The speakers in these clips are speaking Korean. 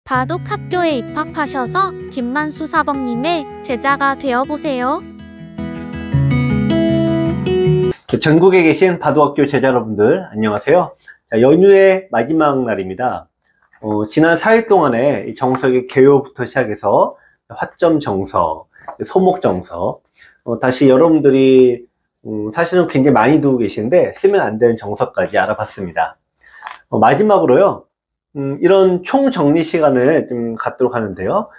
바둑학교에 입학하셔서 김만수 사범님의 제자가 되어보세요. 전국에 계신 바둑학교 제자 여러분들 안녕하세요. 자, 연휴의 마지막 날입니다. 지난 4일 동안에 정석의 개요부터 시작해서 화점 정석, 소목 정석, 다시 여러분들이 사실은 굉장히 많이 두고 계신데 쓰면 안 되는 정석까지 알아봤습니다. 마지막으로요, 이런 총정리 시간을 좀 갖도록 하는데요.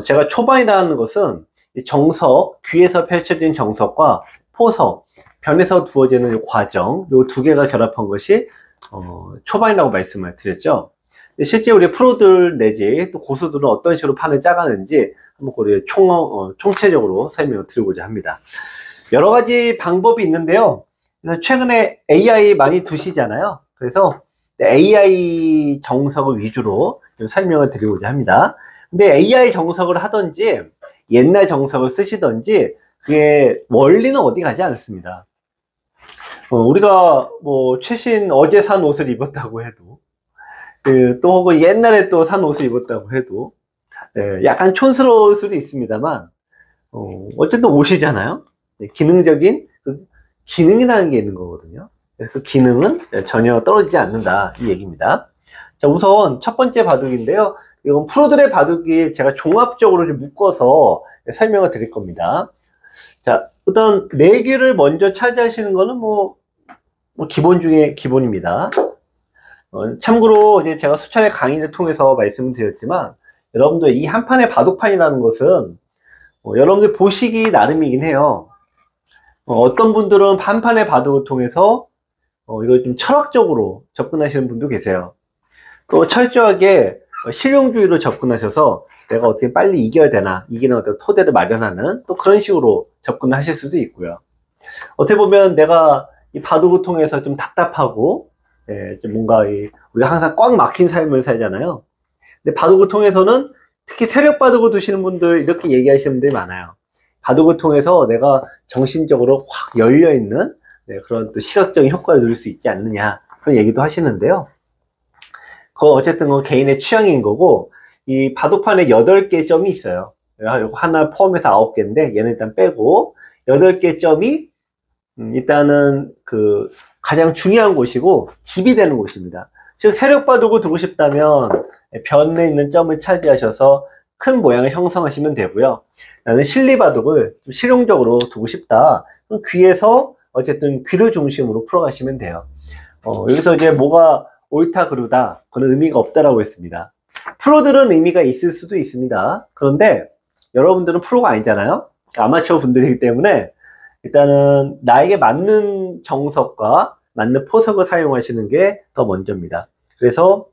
제가 초반이라는 것은 정석, 귀에서 펼쳐진 정석과 포석, 변에서 두어지는 이 과정, 이 두 개가 결합한 것이 초반이라고 말씀을 드렸죠. 실제 우리 프로들 내지 또 고수들은 어떤 식으로 판을 짜가는지 한번 우리 총체적으로 설명을 드리고자 합니다. 여러 가지 방법이 있는데요. 최근에 AI 많이 두시잖아요. 그래서 AI 정석을 위주로 설명을 드리고자 합니다. 근데 AI 정석을 하든지 옛날 정석을 쓰시든지 그게 원리는 어디 가지 않습니다. 우리가 뭐 최신 어제 산 옷을 입었다고 해도 또 혹은 옛날에 또 산 옷을 입었다고 해도 약간 촌스러울 수도 있습니다만 어쨌든 옷이잖아요. 기능적인 기능이라는 게 있는 거거든요. 그래서 기능은 전혀 떨어지지 않는다 이 얘기입니다. 자, 우선 첫 번째 바둑인데요. 이건 프로들의 바둑이 제가 종합적으로 좀 묶어서 설명을 드릴 겁니다. 자, 일단 내기를 먼저 차지하시는 거는 뭐 기본 중에 기본입니다. 참고로 이제 제가 수차례 강의를 통해서 말씀을 드렸지만 여러분들 이 한 판의 바둑판이라는 것은 여러분들 보시기 나름이긴 해요. 어떤 분들은 한 판의 바둑을 통해서 이걸 좀 철학적으로 접근하시는 분도 계세요. 또 철저하게 실용주의로 접근하셔서 내가 어떻게 빨리 이겨야 되나, 이기는 어떤 토대를 마련하는 또 그런 식으로 접근을 하실 수도 있고요. 어떻게 보면 내가 이 바둑을 통해서 좀 답답하고 좀 뭔가 우리가 항상 꽉 막힌 삶을 살잖아요. 근데 바둑을 통해서는 특히 세력 바둑을 두시는 분들 이렇게 얘기하시는 분들이 많아요. 바둑을 통해서 내가 정신적으로 확 열려있는 그런 또 시각적인 효과를 누릴 수 있지 않느냐 그런 얘기도 하시는데요. 그건 어쨌든 개인의 취향인 거고, 이 바둑판에 8개 점이 있어요. 이거 하나 포함해서 9개인데 얘는 일단 빼고 8개 점이 일단은 그 가장 중요한 곳이고 집이 되는 곳입니다. 즉 세력 바둑을 두고 싶다면 변에 있는 점을 차지하셔서 큰 모양을 형성하시면 되고요. 나는 실리 바둑을 좀 실용적으로 두고 싶다. 그럼 귀에서 어쨌든 귀를 중심으로 풀어가시면 돼요. 여기서 이제 뭐가 옳다 그르다 그런 의미가 없다라고 했습니다. 프로들은 의미가 있을 수도 있습니다. 그런데 여러분들은 프로가 아니잖아요. 아마추어 분들이기 때문에 일단은 나에게 맞는 정석과 맞는 포석을 사용하시는 게 더 먼저입니다. 그래서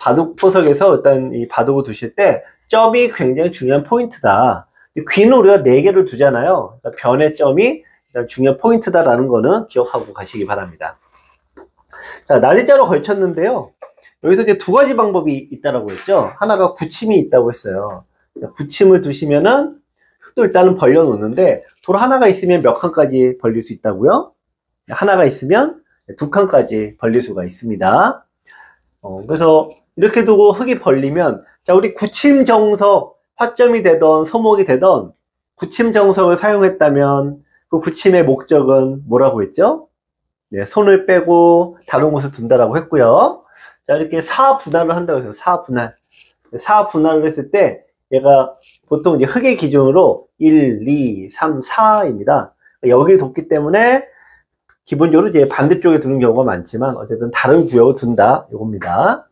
바둑 포석에서 일단 이 바둑을 두실 때 점이 굉장히 중요한 포인트다. 귀는 우리가 4개를 두잖아요. 그러니까 변의 점이 일단 중요한 포인트다라는 거는 기억하고 가시기 바랍니다. 자, 난리자로 걸쳤는데요. 여기서 이제 두 가지 방법이 있다라고 했죠. 하나가 굳힘이 있다고 했어요. 굳힘을 두시면은 흙도 일단은 벌려 놓는데 돌 하나가 있으면 몇 칸까지 벌릴 수 있다고요? 하나가 있으면 2칸까지 벌릴 수가 있습니다. 그래서 이렇게 두고 흙이 벌리면, 자, 우리 굳힘 정석, 화점이 되던 소목이 되던 굳힘 정석을 사용했다면 그 굳힘의 목적은 뭐라고 했죠? 네, 손을 빼고 다른 곳을 둔다라고 했고요. 자, 이렇게 사분할을 한다고 해서 사분할을 했을 때 얘가 보통 이제 흙의 기준으로 1, 2, 3, 4입니다. 여기를 뒀기 때문에 기본적으로 이제 반대쪽에 두는 경우가 많지만 어쨌든 다른 구역을 둔다 이겁니다.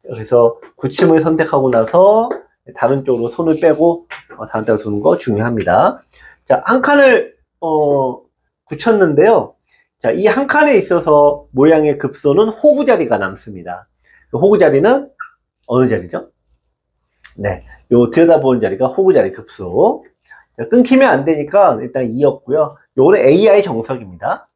그래서 굳힘을 선택하고 나서 다른 쪽으로 손을 빼고 다른 데로 두는 거 중요합니다. 자, 한 칸을 굳혔는데요. 자, 이 한 칸에 있어서 모양의 급소는 호구 자리가 남습니다. 그 호구 자리는 어느 자리죠? 네, 요 들여다보는 자리가 호구 자리 급소. 자, 끊기면 안 되니까 일단 2였고요. 요거는 AI 정석입니다.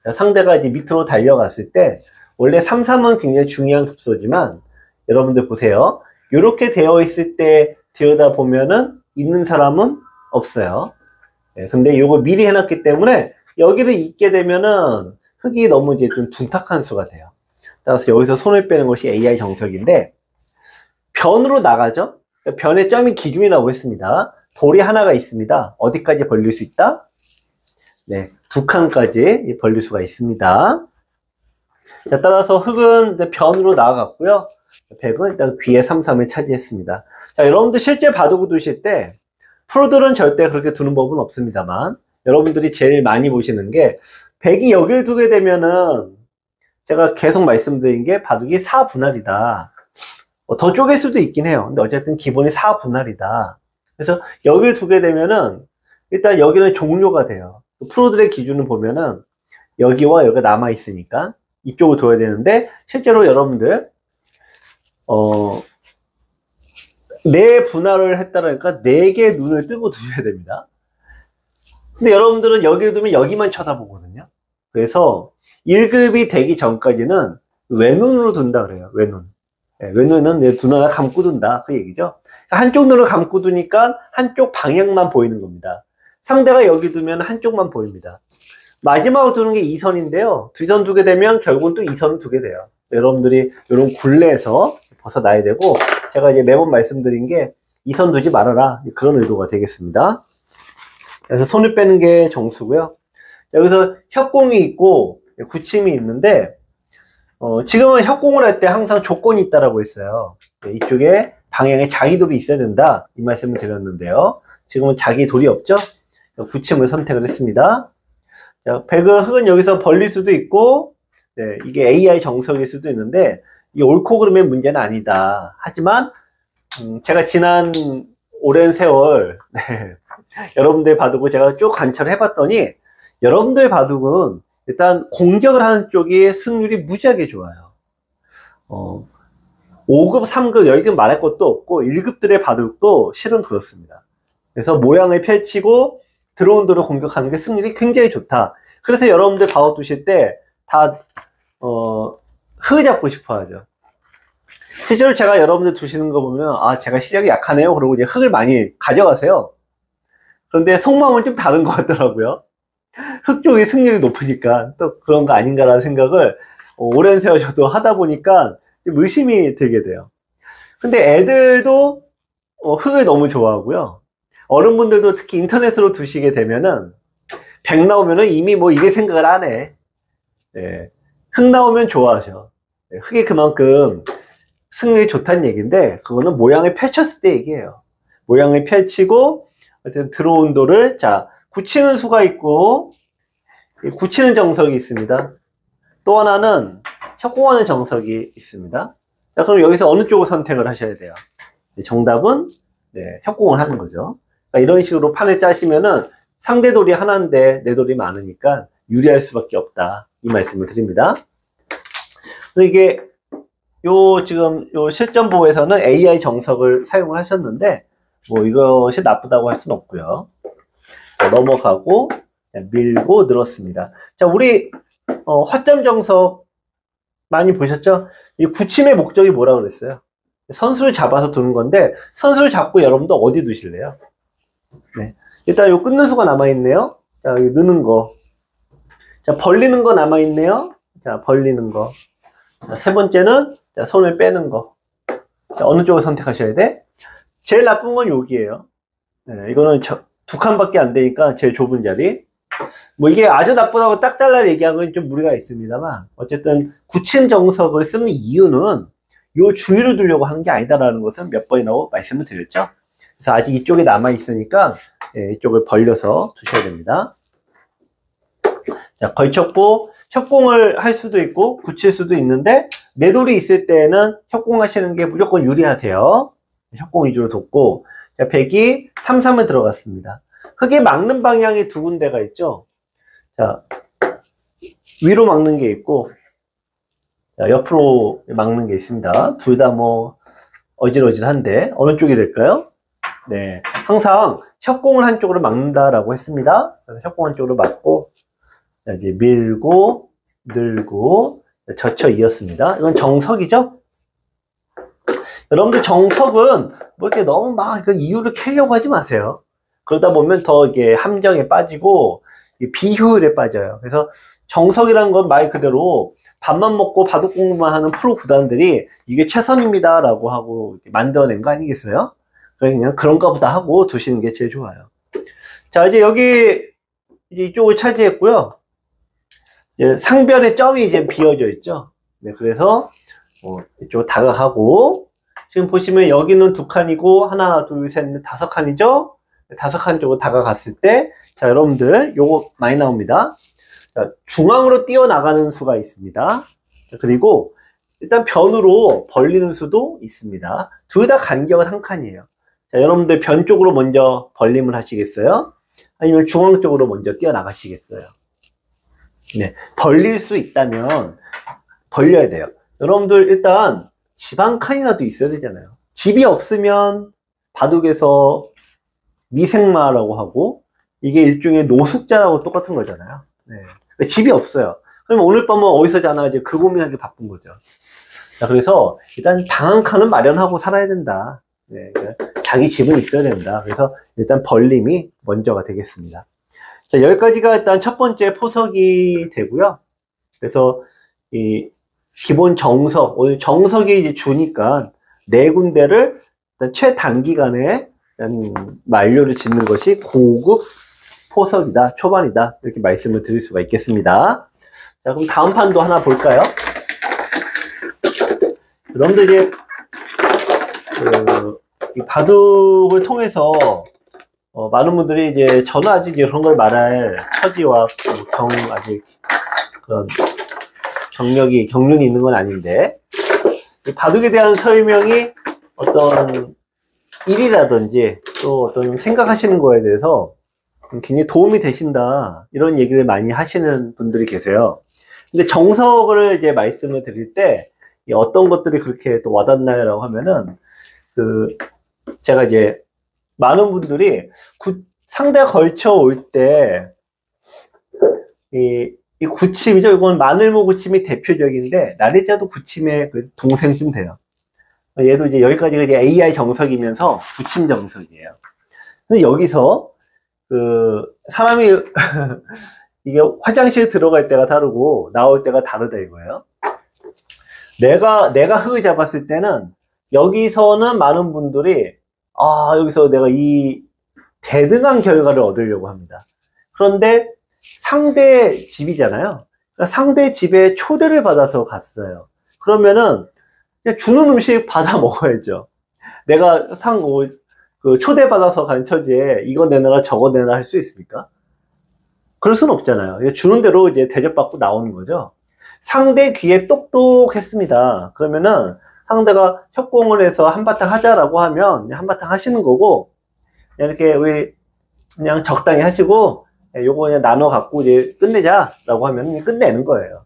자, 상대가 이제 밑으로 달려갔을 때 원래 3, 3은 굉장히 중요한 급소지만 여러분들 보세요. 이렇게 되어 있을 때 들여다보면은 있는 사람은 없어요. 네, 근데 요거 미리 해놨기 때문에 여기를 잇게 되면은 흙이 너무 이제 좀 둔탁한 수가 돼요. 따라서 여기서 손을 빼는 것이 AI 정석인데 변으로 나가죠. 변의 점이 기준이라고 했습니다. 돌이 하나가 있습니다. 어디까지 벌릴 수 있다? 네, 2칸까지 벌릴 수가 있습니다. 자, 따라서 흙은 변으로 나아갔고요. 100은 일단 귀의 3, 3을 차지했습니다. 자, 여러분들 실제 바둑을 두실 때 프로들은 절대 그렇게 두는 법은 없습니다만 여러분들이 제일 많이 보시는 게 100이 여기를 두게 되면은 제가 계속 말씀드린 게 바둑이 4분할이다. 더 쪼갤 수도 있긴 해요. 근데 어쨌든 기본이 4분할이다. 그래서 여기를 두게 되면은 일단 여기는 종료가 돼요. 프로들의 기준을 보면은 여기와 여기가 남아있으니까 이쪽을 둬야 되는데 실제로 여러분들 4분할을 했다니까 4개의 눈을 뜨고 두셔야 됩니다. 근데 여러분들은 여기를 두면 여기만 쳐다보거든요. 그래서 1급이 되기 전까지는 외눈으로 둔다 그래요. 외눈. 네, 외눈은 내 두 눈을 감고 둔다 그 얘기죠. 한쪽 눈을 감고 두니까 한쪽 방향만 보이는 겁니다. 상대가 여기 두면 한쪽만 보입니다. 마지막으로 두는 게 2선인데요. 2선 두게 되면 결국은 또 2선을 두게 돼요. 여러분들이 이런 굴레에서 벗어나야 되고 제가 이제 매번 말씀드린 게 2선 두지 말아라 그런 의도가 되겠습니다. 그래서 손을 빼는 게 정수고요. 여기서 협공이 있고 굳힘이 있는데 지금은 협공을 할 때 항상 조건이 있다라고 했어요. 이쪽에 방향에 자기 돌이 있어야 된다 이 말씀을 드렸는데요. 지금은 자기 돌이 없죠. 굳힘을 선택을 했습니다. 흙은 여기서 벌릴 수도 있고 네, 이게 AI 정석일 수도 있는데 이 옳고 그름의 문제는 아니다. 하지만 제가 지난 오랜 세월 네, 여러분들 바둑을 제가 쭉 관찰을 해봤더니 여러분들 바둑은 일단 공격을 하는 쪽이 승률이 무지하게 좋아요. 5급, 3급, 여기는 말할 것도 없고 1급들의 바둑도 실은 그렇습니다. 그래서 모양을 펼치고 들어온 돌을 공격하는 게 승률이 굉장히 좋다. 그래서 여러분들 바둑 두실 때 다 흙 잡고 싶어 하죠. 실제로 제가 여러분들 두시는 거 보면 아 제가 실력이 약하네요 그러고 이제 흙을 많이 가져가세요. 그런데 속마음은 좀 다른 것 같더라고요. 흙 쪽이 승률이 높으니까 또 그런 거 아닌가라는 생각을 오랜 세월 저도 하다 보니까 좀 의심이 들게 돼요. 근데 애들도 흙을 너무 좋아하고요. 어른분들도 특히 인터넷으로 두시게 되면은 100 나오면은 이미 뭐 이게 생각을 안 해. 네. 흙 나오면 좋아하셔. 네. 흙이 그만큼 승률이 좋다는 얘기인데 그거는 모양을 펼쳤을 때 얘기예요. 모양을 펼치고 어쨌든 들어온 돌을 자 굳히는 수가 있고 굳히는 정석이 있습니다. 또 하나는 협공하는 정석이 있습니다. 자 그럼 여기서 어느 쪽을 선택을 하셔야 돼요? 정답은 네, 협공을 하는 거죠. 그러니까 이런 식으로 판을 짜시면은 상대 돌이 하나인데 내 돌이 많으니까 유리할 수밖에 없다 이 말씀을 드립니다. 그래서 이게 지금 실전보에서는 AI 정석을 사용을 하셨는데 뭐 이것이 나쁘다고 할 수는 없고요. 자, 넘어가고 밀고 늘었습니다. 자 우리 화점 정석 많이 보셨죠? 이 굳힘의 목적이 뭐라 그랬어요? 선수를 잡아서 두는 건데 선수를 잡고 여러분도 어디 두실래요? 네. 일단 요 끊는 수가 남아있네요. 자 여기 느는 거. 자 벌리는 거 남아있네요. 자 벌리는 거. 자, 세 번째는 자, 손을 빼는 거. 자, 어느 쪽을 선택하셔야 돼? 제일 나쁜 건 여기에요. 네, 이거는 2칸밖에 안 되니까 제일 좁은 자리. 뭐 이게 아주 나쁘다고 딱 잘라 얘기하면 좀 무리가 있습니다만 어쨌든 굳힘 정석을 쓰는 이유는 요 주위를 두려고 하는 게 아니다라는 것은 몇 번이나 말씀을 드렸죠. 그래서 아직 이쪽에 남아 있으니까 예, 이쪽을 벌려서 두셔야 됩니다. 자, 걸쳤고 협공을 할 수도 있고 굳힐 수도 있는데 내 돌이 있을 때는 협공하시는 게 무조건 유리하세요. 협공 위주로 뒀고 자, 100이 3, 3을 들어갔습니다. 흙에 막는 방향이 두 군데가 있죠. 자, 위로 막는 게 있고 자, 옆으로 막는 게 있습니다. 둘 다 뭐 어질어질한데 어느 쪽이 될까요? 네, 항상 협공을 한쪽으로 막는다라고 했습니다. 그래서 협공 한쪽으로 막고 이제 밀고 늘고 젖혀 이었습니다. 이건 정석이죠? 여러분들 정석은 뭐 이렇게 너무 막 이유를 캐려고 하지 마세요. 그러다 보면 더 이게 함정에 빠지고 비효율에 빠져요. 그래서 정석이라는 건 말 그대로 밥만 먹고 바둑 공부만 하는 프로 구단들이 이게 최선입니다라고 하고 만들어낸 거 아니겠어요? 그냥 그런가 보다 하고 두시는 게 제일 좋아요. 자, 이제 여기 이쪽을 차지했고요. 이제 상변의 점이 이제 비어져 있죠. 네, 그래서 이쪽 다각하고, 지금 보시면 여기는 2칸이고 하나, 둘, 셋, 넷, 5칸이죠. 5칸 쪽으로 다가갔을 때, 자, 여러분들 요거 많이 나옵니다. 자, 중앙으로 뛰어나가는 수가 있습니다. 자, 그리고 일단 변으로 벌리는 수도 있습니다. 둘 다 간격은 1칸이에요. 자, 여러분들 변 쪽으로 먼저 벌림을 하시겠어요? 아니면 중앙 쪽으로 먼저 뛰어나가시겠어요? 네, 벌릴 수 있다면 벌려야 돼요. 여러분들 일단 집 1칸이라도 있어야 되잖아요. 집이 없으면 바둑에서 미생마라고 하고, 이게 일종의 노숙자라고 똑같은 거잖아요. 네. 집이 없어요. 그러면 오늘 밤은 어디서 자나 이제 그 고민하기 바쁜 거죠. 자, 그래서 일단 방 1칸은 마련하고 살아야 된다. 네, 자기 집은 있어야 된다. 그래서 일단 벌림이 먼저가 되겠습니다. 자, 여기까지가 일단 첫 번째 포석이 되고요. 그래서 이 기본 정석, 오늘 정석이 이제 주니까 4군데를 일단 최단기간에 만료를 짓는 것이 고급 포석이다, 초반이다, 이렇게 말씀을 드릴 수가 있겠습니다. 자, 그럼 다음 판도 하나 볼까요? 여러분들 이제 이 바둑을 통해서 많은 분들이 이제 저는 아직 이런 걸 말할 처지와 아직 그런 경륜이 있는 건 아닌데, 바둑에 대한 설명이 어떤 일이라든지 또 어떤 생각하시는 거에 대해서 굉장히 도움이 되신다, 이런 얘기를 많이 하시는 분들이 계세요. 근데 정석을 이제 말씀을 드릴 때 어떤 것들이 그렇게 또 와닿나요? 라고 하면은, 제가 이제 많은 분들이 상대가 걸쳐 올 때, 이 구침이죠. 이건 마늘모 구침이 대표적인데, 나래자도 구침의 그 동생쯤 돼요. 얘도 이제 여기까지가 이제 AI 정석이면서 구침 정석이에요. 근데 여기서, 사람이, 이게 화장실 들어갈 때가 다르고, 나올 때가 다르다 이거예요. 내가 흙을 잡았을 때는, 여기서는 많은 분들이, 여기서 내가 이 대등한 결과를 얻으려고 합니다. 그런데 상대 집이잖아요. 그러니까 상대 집에 초대를 받아서 갔어요. 그러면은 그냥 주는 음식 받아 먹어야죠. 내가 초대받아서 간 처지에 이거 내놔라 저거 내놔라 할 수 있습니까? 그럴 수는 없잖아요. 주는 대로 이제 대접받고 나오는 거죠. 상대 귀에 똑똑했습니다. 그러면은 상대가 협공을 해서 한바탕 하자라고 하면 한바탕 하시는 거고, 그냥 이렇게 우리 그냥 적당히 하시고 요거 그냥 나눠 갖고 이제 끝내자라고 하면 끝내는 거예요.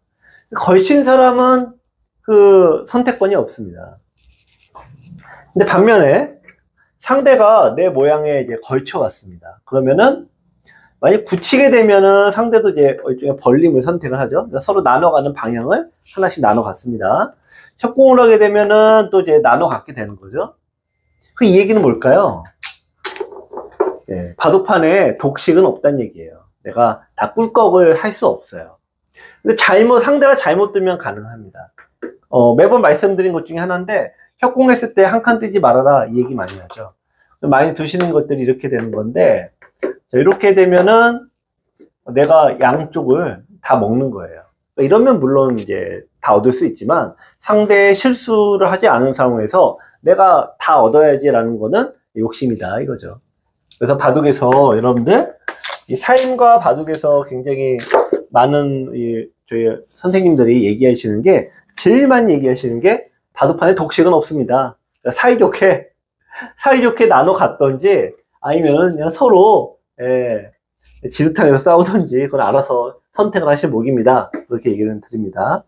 걸친 사람은 그 선택권이 없습니다. 근데 반면에 상대가 내 모양에 이제 걸쳐 왔습니다. 그러면은 만약 굳히게 되면은 상대도 이제 일종의 벌림을 선택을 하죠. 그러니까 서로 나눠가는 방향을 하나씩 나눠 갔습니다. 협공을 하게 되면은 또 이제 나눠 갖게 되는 거죠. 이 얘기는 뭘까요? 예, 바둑판에 독식은 없다는 얘기예요. 내가 다 꿀꺽을 할 수 없어요. 근데 상대가 잘못 뜨면 가능합니다. 매번 말씀드린 것 중에 하나인데, 협공했을 때 한 칸 뜨지 말아라, 이 얘기 많이 하죠. 많이 두시는 것들이 이렇게 되는 건데, 이렇게 되면은 내가 양쪽을 다 먹는 거예요. 이러면 물론 이제 다 얻을 수 있지만, 상대의 실수를 하지 않은 상황에서 내가 다 얻어야지라는 거는 욕심이다, 이거죠. 그래서 바둑에서 여러분들, 이 사임과 바둑에서 굉장히 많은 저희 선생님들이 얘기하시는 게, 제일 많이 얘기하시는 게, 바둑판에 독식은 없습니다. 그러니까 사이좋게 나눠 갔던지, 아니면 그냥 서로, 지루탕에서 싸우던지, 그걸 알아서 선택을 하실 목입니다. 그렇게 얘기를 드립니다.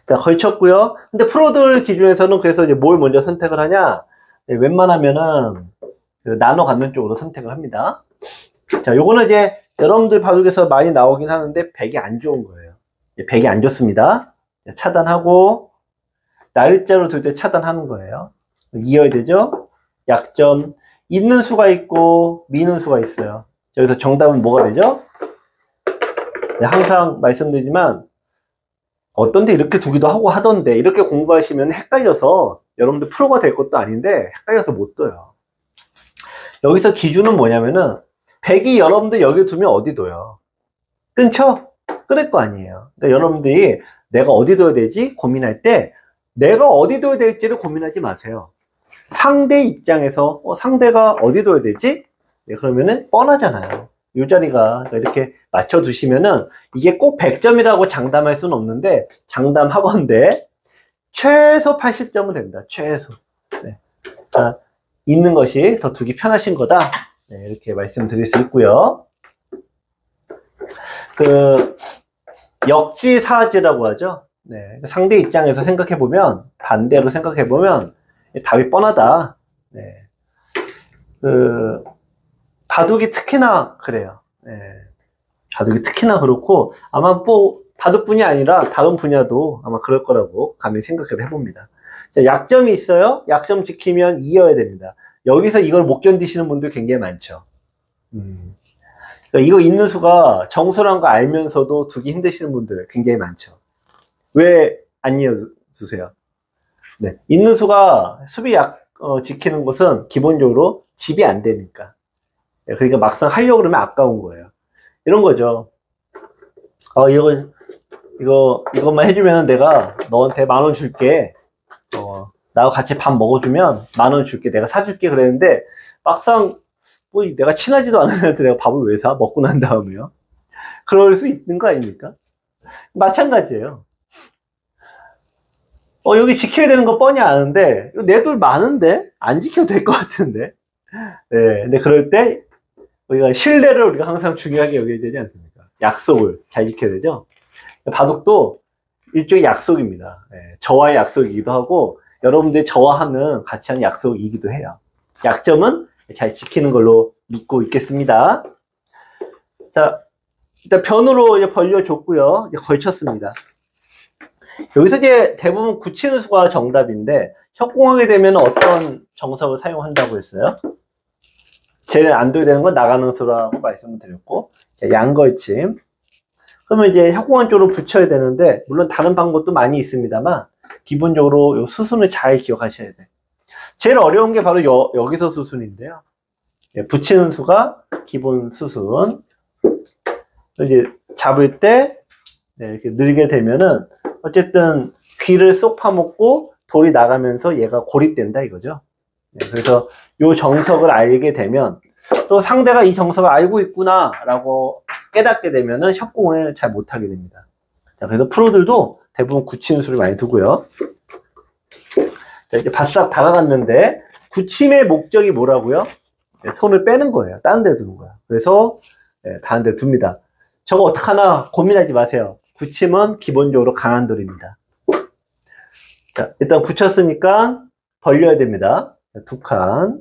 자, 걸쳤고요. 근데 프로들 기준에서는 그래서 이제 뭘 먼저 선택을 하냐? 웬만하면은 나눠 갖는 쪽으로 선택을 합니다. 자, 요거는 이제 여러분들 바둑에서 많이 나오긴 하는데 백이 안 좋은 거예요. 백이 안 좋습니다. 차단하고 날짜로 둘 때 차단하는 거예요. 이어야 되죠? 약점 있는 수가 있고 미는 수가 있어요. 여기서 정답은 뭐가 되죠? 항상 말씀드리지만 어떤데 이렇게 두기도 하고 하던데 이렇게 공부하시면 헷갈려서 여러분들 프로가 될 것도 아닌데 헷갈려서 못 둬요. 여기서 기준은 뭐냐면은 100이 여러분들 여기 두면 어디 둬요? 끊죠? 끊을 거 아니에요. 그러니까 여러분들이 내가 어디 둬야 되지? 고민할 때 내가 어디 둬야 될지를 고민하지 마세요. 상대 입장에서 상대가 어디 둬야 되지? 네, 그러면은 뻔하잖아요. 이 자리가 이렇게 맞춰 두시면은 이게 꼭 100점이라고 장담할 수는 없는데 장담하건대 최소 80점은 됩니다. 최소. 네. 자, 있는 것이 더 두기 편하신 거다. 네, 이렇게 말씀드릴 수 있고요. 역지사지라고 하죠. 네, 상대 입장에서 생각해 보면 반대로 생각해 보면 답이 뻔하다. 네. 바둑이 특히나 그래요. 네. 바둑이 특히나 그렇고 아마 뭐 바둑뿐이 아니라 다른 분야도 아마 그럴 거라고 감히 생각을 해봅니다. 자, 약점이 있어요. 약점 지키면 이어야 됩니다. 여기서 이걸 못 견디시는 분들 굉장히 많죠. 그러니까 이거 있는 수가 정수란 거 알면서도 두기 힘드시는 분들 굉장히 많죠. 왜 안 이어주세요? 네. 있는 수가 수비 지키는 것은 기본적으로 집이 안 되니까. 그러니까 막상 하려고 그러면 아까운 거예요. 이런 거죠. 이것만 해주면 내가 너한테 10,000원 줄게. 나하고 같이 밥 먹어주면 10,000원 줄게. 내가 사줄게. 그랬는데, 막상, 뭐, 내가 친하지도 않은 애한테 내가 밥을 왜 사? 먹고 난 다음에요. 그럴 수 있는 거 아닙니까? 마찬가지예요. 여기 지켜야 되는 거 뻔히 아는데, 내 돈 많은데? 안 지켜도 될 것 같은데? 네. 근데 그럴 때, 우리가 신뢰를 우리가 항상 중요하게 여겨야 되지 않습니까? 약속을 잘 지켜야 되죠? 바둑도 일종의 약속입니다. 네, 저와의 약속이기도 하고, 여러분들이 저와 같이 하는 약속이기도 해요. 약점은 잘 지키는 걸로 믿고 있겠습니다. 자, 일단 변으로 이제 벌려줬고요. 이제 걸쳤습니다. 여기서 이제 대부분 굳히는 수가 정답인데, 협공하게 되면 어떤 정석을 사용한다고 했어요? 제일 안 둬야 되는 건 나가는 수라고 말씀을 드렸고, 양걸침. 그러면 이제 협공한 쪽으로 붙여야 되는데, 물론 다른 방법도 많이 있습니다만, 기본적으로 요 수순을 잘 기억하셔야 돼요. 제일 어려운 게 바로 여기서 수순인데요. 붙이는 수가 기본 수순. 이제 잡을 때, 이렇게 늘게 되면은, 어쨌든 귀를 쏙 파먹고 돌이 나가면서 얘가 고립된다 이거죠. 그래서 요 정석을 알게 되면 또 상대가 이 정석을 알고 있구나 라고 깨닫게 되면은 협공을 잘 못하게 됩니다. 자, 그래서 프로들도 대부분 굳히는 수를 많이 두고요. 자, 이제 바싹 다가갔는데 굳힘의 목적이 뭐라고요? 손을 빼는 거예요. 다른 데 두는 거야. 그래서 다른 데 둡니다. 저거 어떡하나 고민하지 마세요. 굳힘은 기본적으로 강한 돌입니다. 자, 일단 굳혔으니까 벌려야 됩니다. 두 칸.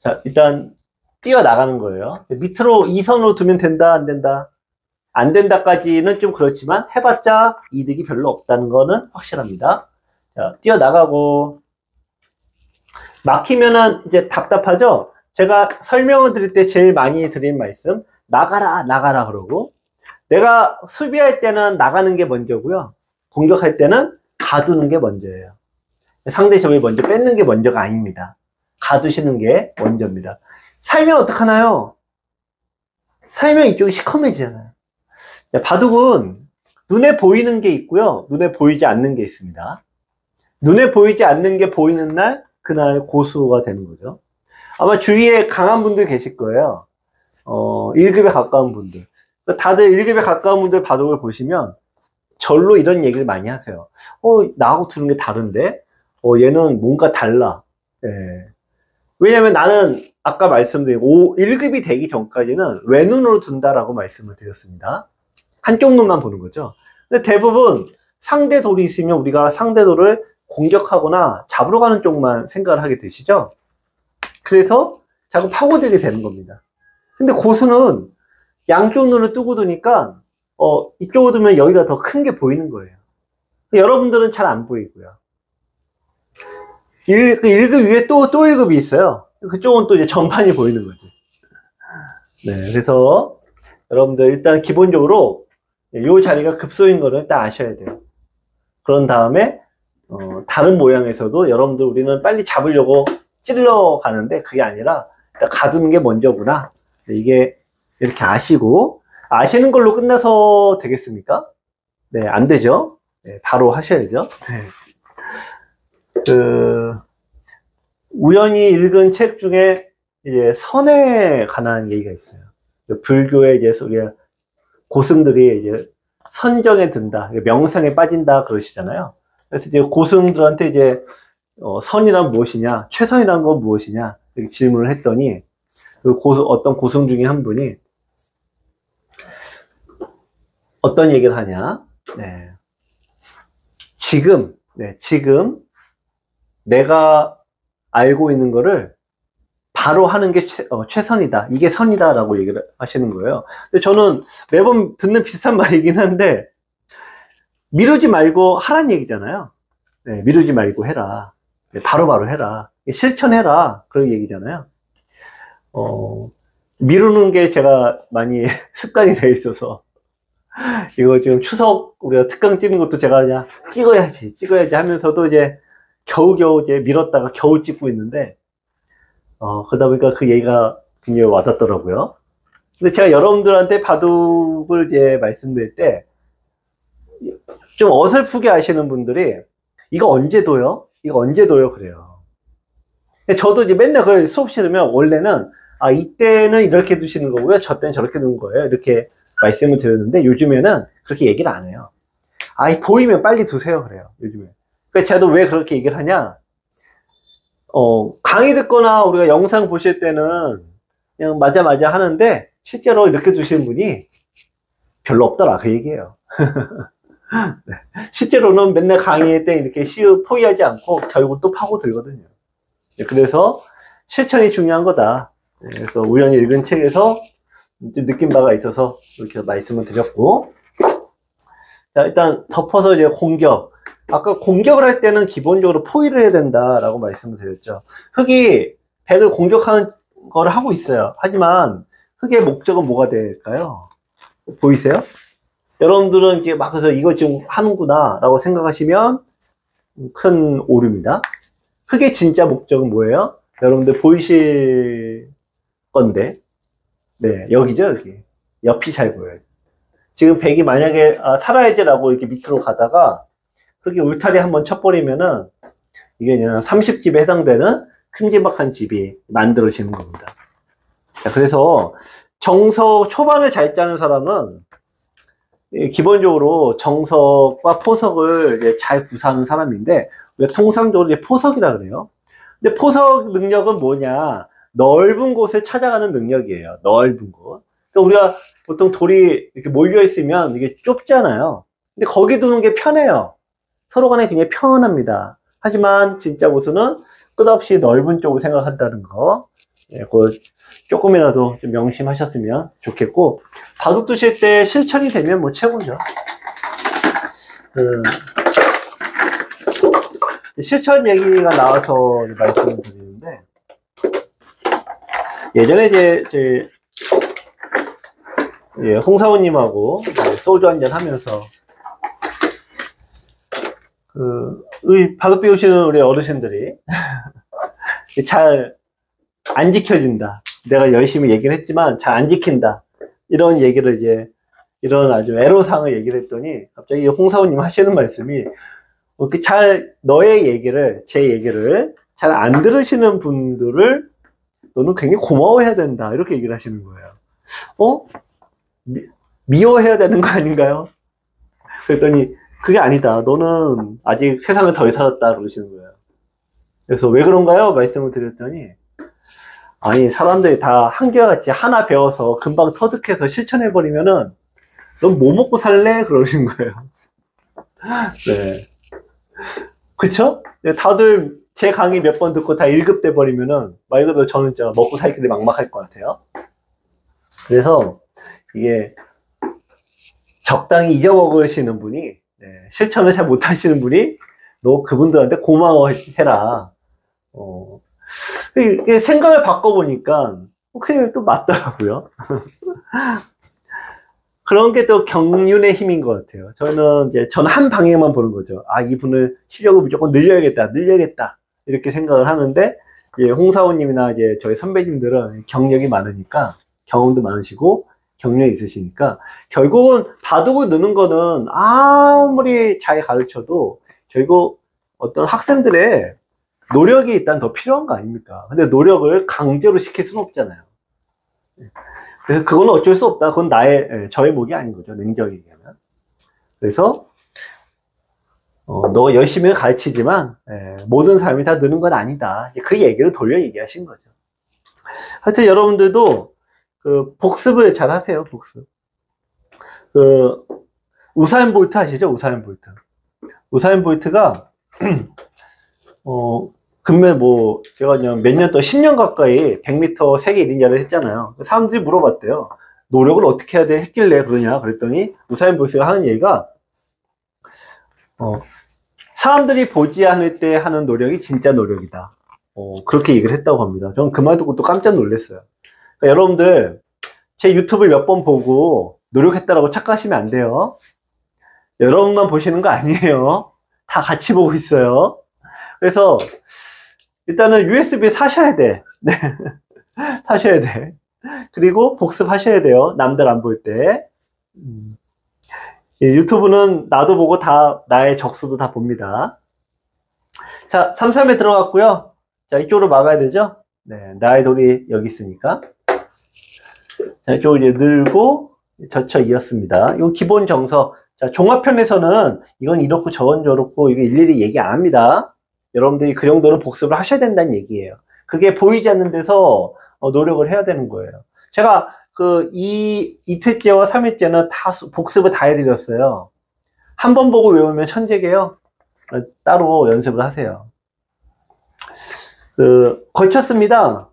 자, 일단 뛰어나가는 거예요. 밑으로 2선으로 두면 된다, 안 된다? 안 된다까지는 좀 그렇지만 해봤자 이득이 별로 없다는 거는 확실합니다. 자, 뛰어나가고 막히면은 이제 답답하죠? 제가 설명을 드릴 때 제일 많이 드린 말씀, 나가라, 나가라 그러고, 내가 수비할 때는 나가는 게 먼저고요. 공격할 때는 가두는 게 먼저예요. 상대 점을 먼저 뺏는 게 먼저가 아닙니다. 가두시는 게 먼저입니다. 살면 어떡하나요? 살면 이쪽이 시커매지잖아요. 바둑은 눈에 보이는 게 있고요. 눈에 보이지 않는 게 있습니다. 눈에 보이지 않는 게 보이는 날, 그날 고수가 되는 거죠. 아마 주위에 강한 분들 계실 거예요. 1급에 가까운 분들. 다들 1급에 가까운 분들 바둑을 보시면 절로 이런 얘기를 많이 하세요. 나하고 두는 게 다른데? 얘는 뭔가 달라. 예. 왜냐면 나는 아까 말씀드린 1급이 되기 전까지는 왼눈으로 둔다라고 말씀을 드렸습니다. 한쪽 눈만 보는 거죠. 근데 대부분 상대 돌이 있으면 우리가 상대 돌을 공격하거나 잡으러 가는 쪽만 생각을 하게 되시죠? 그래서 자꾸 파고들게 되는 겁니다. 근데 고수는 양쪽 눈을 뜨고 두니까 이쪽으로 두면 여기가 더 큰 게 보이는 거예요. 여러분들은 잘 안 보이고요. 1급 위에 또 1급이 있어요. 그쪽은 또 이제 전판이 보이는 거지. 네, 그래서 여러분들 일단 기본적으로 이 자리가 급소인 거를 일단 아셔야 돼요. 그런 다음에 다른 모양에서도 여러분들 우리는 빨리 잡으려고 찔러 가는데 그게 아니라 일단 가두는 게 먼저구나. 이게 이렇게 아시는 걸로 끝나서 되겠습니까? 네, 안 되죠. 네, 바로 하셔야죠. 네. 우연히 읽은 책 중에 이제 선에 관한 얘기가 있어요. 불교의 이제 우리가 고승들이 이제 선정에 든다, 명상에 빠진다 그러시잖아요. 그래서 이제 고승들한테 이제 선이란 무엇이냐, 최선이란 건 무엇이냐 이렇게 질문을 했더니 어떤 고승 중에 한 분이 어떤 얘기를 하냐? 네. 지금 내가 알고 있는 거를 바로 하는 게 최선이다. 이게 선이다라고 얘기를 하시는 거예요. 근데 저는 매번 듣는 비슷한 말이긴 한데 미루지 말고 하란 얘기잖아요. 네, 미루지 말고 해라. 네, 바로바로 해라. 실천해라. 그런 얘기잖아요. 미루는 게 제가 많이 습관이 돼 있어서 이거 지금 추석 우리가 특강 찍는 것도 제가 그냥 찍어야지 하면서도 이제 겨우겨우 이제 미뤘다가 겨우 찍고 있는데 그러다 보니까 그 얘기가 굉장히 와닿더라고요. 근데 제가 여러분들한테 바둑을 이제 말씀드릴 때 좀 어설프게 하시는 분들이 이거 언제 둬요? 그래요. 저도 이제 맨날 그걸 수업 들으면 원래는 이때는 이렇게 두시는 거고요. 저 때는 저렇게 두는 거예요. 이렇게 말씀을 드렸는데 요즘에는 그렇게 얘기를 안 해요. 보이면 빨리 두세요. 그래요. 요즘에. 그러니까 제가 왜 그렇게 얘기를 하냐? 강의 듣거나 우리가 영상 보실 때는 그냥 맞아 하는데 실제로 이렇게 두시는 분이 별로 없더라. 그 얘기예요. 네. 실제로는 맨날 강의 때 이렇게 포기하지 않고 결국 또 파고 들거든요. 네, 그래서 실천이 중요한 거다. 네, 그래서 우연히 읽은 책에서 좀 느낀 바가 있어서 이렇게 말씀을 드렸고, 자, 일단 덮어서 이제 공격. 아까 공격을 할 때는 기본적으로 포위를 해야 된다라고 말씀을 드렸죠. 흑이 백을 공격하는 걸 하고 있어요. 하지만 흑의 목적은 뭐가 될까요? 보이세요? 여러분들은 이제 막 그래서 이거 지금 하는구나 라고 생각하시면 큰 오류입니다. 흑의 진짜 목적은 뭐예요? 여러분들 보이실 건데, 네, 여기죠, 여기. 옆이 잘 보여요. 지금 백이 만약에 살아야지라고 이렇게 밑으로 가다가 흑이 울타리 한번 쳐버리면은 이게 그냥 30집에 해당되는 큼지막한 집이 만들어지는 겁니다. 자, 그래서 정석 초반을 잘 짜는 사람은 기본적으로 정석과 포석을 이제 잘 구사하는 사람인데 우리가 통상적으로 이제 포석이라 그래요. 근데 포석 능력은 뭐냐? 넓은 곳을 찾아가는 능력이에요. 넓은 곳. 그러니까 우리가 보통 돌이 이렇게 몰려 있으면 이게 좁잖아요. 근데 거기 두는 게 편해요. 서로 간에 굉장히 편합니다. 하지만 진짜 고수는 끝없이 넓은 쪽을 생각한다는 거, 예, 그거 조금이라도 좀 명심하셨으면 좋겠고, 바둑 두실 때 실천이 되면 뭐 최고죠. 실천 얘기가 나와서 말씀을 드리는데, 예전에 이제 홍사원님하고 소주 한잔 하면서 우리 바둑 배우시는 우리 어르신들이 잘 안 지켜진다. 내가 열심히 얘기를 했지만 잘 안 지킨다. 이런 얘기를 이제 이런 아주 애로사항을 얘기를 했더니 갑자기 홍사원님 하시는 말씀이 이렇게 너의 얘기를 제 얘기를 잘 안 들으시는 분들을 너는 굉장히 고마워해야 된다. 이렇게 얘기를 하시는 거예요. 미워해야 되는 거 아닌가요? 그랬더니 그게 아니다. 너는 아직 세상을 덜 살았다. 그러시는 거예요. 그래서 왜 그런가요? 말씀을 드렸더니 아니 사람들이 다 한결같이 하나 배워서 금방 터득해서 실천해버리면은 넌 뭐 먹고 살래? 그러시는 거예요. 네. 그쵸? 다들 제 강의 몇 번 듣고 다 1급 돼버리면은 말 그대로 저는 진짜 먹고 살 길이 막막할 것 같아요. 그래서 이게 적당히 잊어먹으시는 분이 네, 실천을 잘 못하시는 분이 너 그분들한테 고마워해라. 이게 생각을 바꿔보니까 그게 또 맞더라고요. 그런 게 또 경륜의 힘인 것 같아요. 저는 한 방향만 보는 거죠. 아, 이분을 실력을 무조건 늘려야겠다. 이렇게 생각을 하는데, 홍사원님이나 저희 선배님들은 경력이 많으니까, 경험도 많으시고, 경력이 있으시니까, 결국은 바둑을 느는 거는 아무리 잘 가르쳐도, 결국 어떤 학생들의 노력이 일단 더 필요한 거 아닙니까? 근데 노력을 강제로 시킬 수는 없잖아요. 그래서 그거는 어쩔 수 없다. 그건 저의 목이 아닌 거죠. 냉정히 얘기하면. 그래서, 너가 열심히 가르치지만, 모든 사람이 다 느는 건 아니다. 그 얘기를 돌려 얘기하신 거죠. 하여튼 여러분들도, 복습을 잘 하세요, 복습. 우사인 볼트 아시죠? 우사인 볼트. 우사인 볼트가, 제가 몇 년 동안 10년 가까이 100m 세계 1인자를 했잖아요. 사람들이 물어봤대요. 노력을 어떻게 해야 돼? 했길래 그러냐? 그랬더니, 우사인 볼트가 하는 얘기가, 사람들이 보지 않을 때 하는 노력이 진짜 노력이다. 그렇게 얘기를 했다고 합니다. 저는 그 말 듣고 또 깜짝 놀랐어요. 그러니까 여러분들, 제 유튜브를 몇 번 보고 노력했다라고 착각하시면 안 돼요. 여러분만 보시는 거 아니에요. 다 같이 보고 있어요. 그래서, 일단은 USB 사셔야 돼. 네. 사셔야 돼. 그리고 복습하셔야 돼요. 남들 안 볼 때. 유튜브는 나도 보고 나의 적수도 다 봅니다. 자, 3-3에 들어갔고요. 자, 이쪽으로 막아야 되죠? 네, 나의 돌이 여기 있으니까. 자, 이쪽을 이제 늘고, 젖혀 이었습니다. 이건 기본 정석. 자, 종합편에서는 이건 이렇고 저건 저렇고, 이거 일일이 얘기 안 합니다. 여러분들이 그 정도는 복습을 하셔야 된다는 얘기예요. 그게 보이지 않는 데서 노력을 해야 되는 거예요. 제가 이틀째와 3일째는 다 복습을 다 해드렸어요. 한 번 보고 외우면 천재게요. 따로 연습을 하세요. 걸쳤습니다.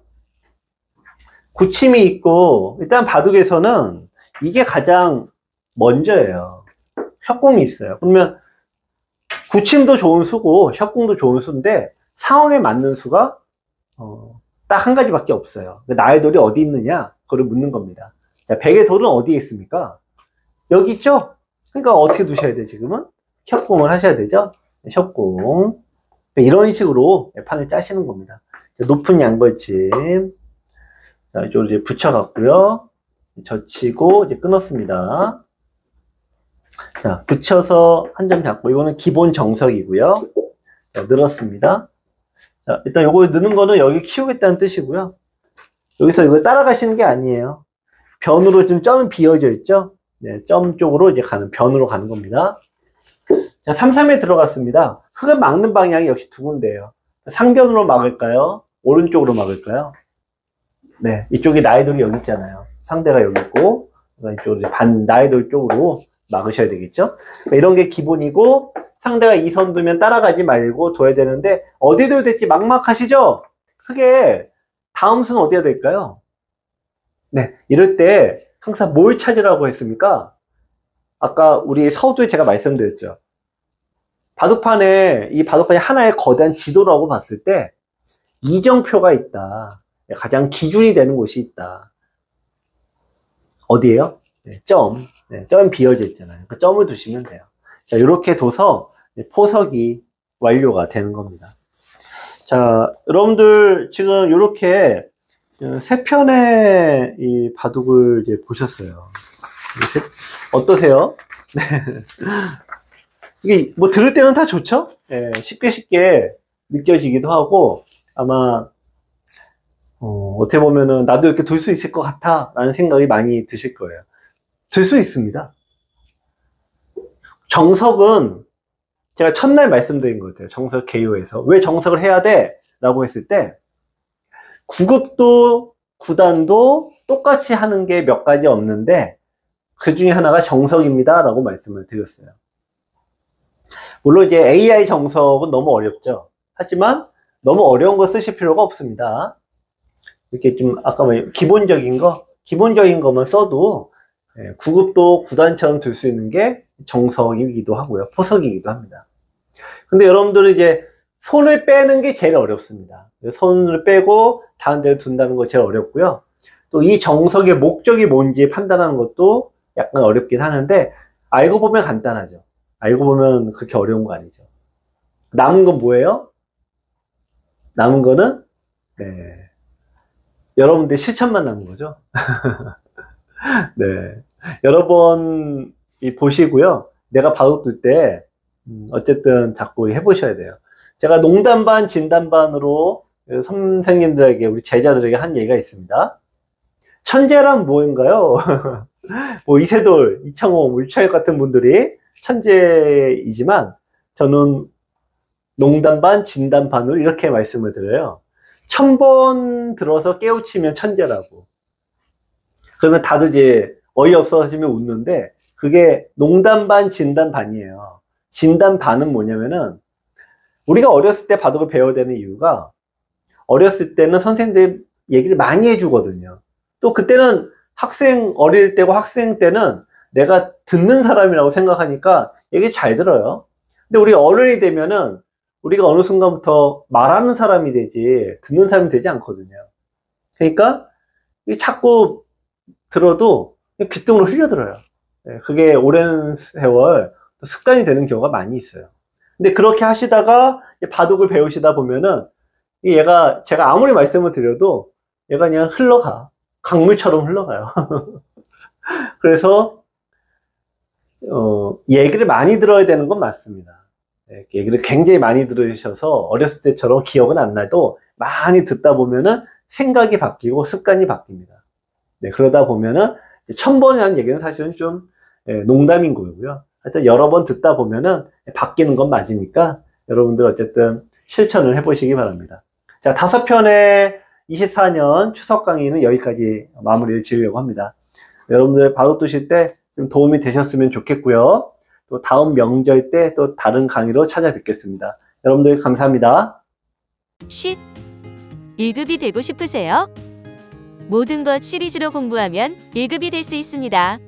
구침이 있고, 일단 바둑에서는 이게 가장 먼저예요. 협공이 있어요. 그러면 구침도 좋은 수고 협공도 좋은 수인데 상황에 맞는 수가 딱 한 가지밖에 없어요. 나의 돌이 어디 있느냐? 그걸 묻는 겁니다. 자, 백의 돌은 어디에 있습니까? 여기 있죠? 그러니까 어떻게 두셔야 돼, 지금은? 협공을 하셔야 되죠? 협공. 이런 식으로 판을 짜시는 겁니다. 높은 양벌침. 자, 이쪽으로 이제 붙여갖고요. 젖히고 이제 끊었습니다. 자, 붙여서 한 점 잡고, 이거는 기본 정석이고요. 자, 늘었습니다. 자, 일단 요거 넣는 거는 여기 키우겠다는 뜻이고요. 여기서 이거 따라가시는 게 아니에요. 변으로 좀 점이 비어져 있죠? 네, 점 쪽으로 이제 변으로 가는 겁니다. 자, 3-3에 들어갔습니다. 흙을 막는 방향이 역시 두 군데예요. 상변으로 막을까요? 오른쪽으로 막을까요? 네, 이쪽에 나의 돌이 여기 있잖아요. 상대가 여기 있고, 이쪽으로 이제 나의 돌 쪽으로 막으셔야 되겠죠? 그러니까 이런 게 기본이고, 상대가 이 선 두면 따라가지 말고 둬야 되는데, 어디 둬야 될지 막막하시죠? 크게 다음 수는 어디가 될까요? 네, 이럴 때 항상 뭘 찾으라고 했습니까? 아까 우리 서두에 제가 말씀드렸죠. 이 바둑판이 하나의 거대한 지도라고 봤을 때 이정표가 있다. 가장 기준이 되는 곳이 있다. 어디예요? 네, 점. 네, 점 비어져 있잖아요. 그 점을 두시면 돼요. 자, 이렇게 둬서 포석이 완료가 되는 겁니다. 자, 여러분들 지금 이렇게 세 편의 이 바둑을 이제 보셨어요. 어떠세요? 네. 이게 뭐 들을 때는 다 좋죠? 네, 쉽게 느껴지기도 하고, 아마 어떻게 보면은 나도 이렇게 둘 수 있을 것 같아 라는 생각이 많이 드실 거예요. 들 수 있습니다. 정석은 제가 첫날 말씀드린 것 같아요. 정석 개요에서 왜 정석을 해야 돼? 라고 했을 때 9급도 9단도 똑같이 하는 게 몇 가지 없는데 그 중에 하나가 정석입니다 라고 말씀을 드렸어요. 물론 이제 AI 정석은 너무 어렵죠. 하지만 너무 어려운 거 쓰실 필요가 없습니다. 이렇게 좀 아까 기본적인 거만 써도 9급도 9단처럼 들 수 있는 게 정석이기도 하고요. 포석이기도 합니다. 근데 여러분들은 이제 손을 빼는 게 제일 어렵습니다. 손을 빼고 다른 데를 둔다는 거 제일 어렵고요. 또 이 정석의 목적이 뭔지 판단하는 것도 약간 어렵긴 하는데 알고 보면 간단하죠. 알고 보면 그렇게 어려운 거 아니죠. 남은 건 뭐예요? 남은 거는 네, 여러분들 실천만 남은 거죠. 네, 여러 번 보시고요. 내가 바둑둘 때 어쨌든 자꾸 해보셔야 돼요. 제가 농담 반 진담 반으로 선생님들에게 우리 제자들에게 한 얘기가 있습니다. 천재란 뭐인가요? 뭐 이세돌, 이창호, 유차혁 같은 분들이 천재이지만 저는 농담 반 진담 반으로 이렇게 말씀을 드려요. 1000번 들어서 깨우치면 천재라고. 그러면 다들 이제 어이없어 하시면 웃는데 그게 농담 반 진담 반이에요. 진담 반은 뭐냐면은 우리가 어렸을 때 바둑을 배워야 되는 이유가 어렸을 때는 선생님들이 얘기를 많이 해주거든요. 또 그때는 어릴 때고 학생 때는 내가 듣는 사람이라고 생각하니까 얘기 잘 들어요. 근데 우리 어른이 되면은 우리가 어느 순간부터 말하는 사람이 되지 듣는 사람이 되지 않거든요. 그러니까 자꾸 들어도 귓등으로 흘려들어요. 그게 오랜 세월 습관이 되는 경우가 많이 있어요. 근데 그렇게 하시다가 바둑을 배우시다 보면은 얘가 제가 아무리 말씀을 드려도 얘가 그냥 흘러가. 강물처럼 흘러가요. 그래서 얘기를 많이 들어야 되는 건 맞습니다. 얘기를 굉장히 많이 들으셔서 어렸을 때처럼 기억은 안 나도 많이 듣다 보면은 생각이 바뀌고 습관이 바뀝니다. 네, 그러다 보면은 1000번이라는 얘기는 사실은 좀 농담인 거고요. 하여튼 여러 번 듣다 보면은 바뀌는 건 맞으니까 여러분들 어쨌든 실천을 해보시기 바랍니다. 자, 5편의 24년 추석 강의는 여기까지 마무리를 지으려고 합니다. 여러분들 바둑 두실 때 좀 도움이 되셨으면 좋겠고요. 또 다음 명절 때 또 다른 강의로 찾아뵙겠습니다. 여러분들 감사합니다. 1급이 되고 싶으세요? 모든 것 시리즈로 공부하면 1급이 될 수 있습니다.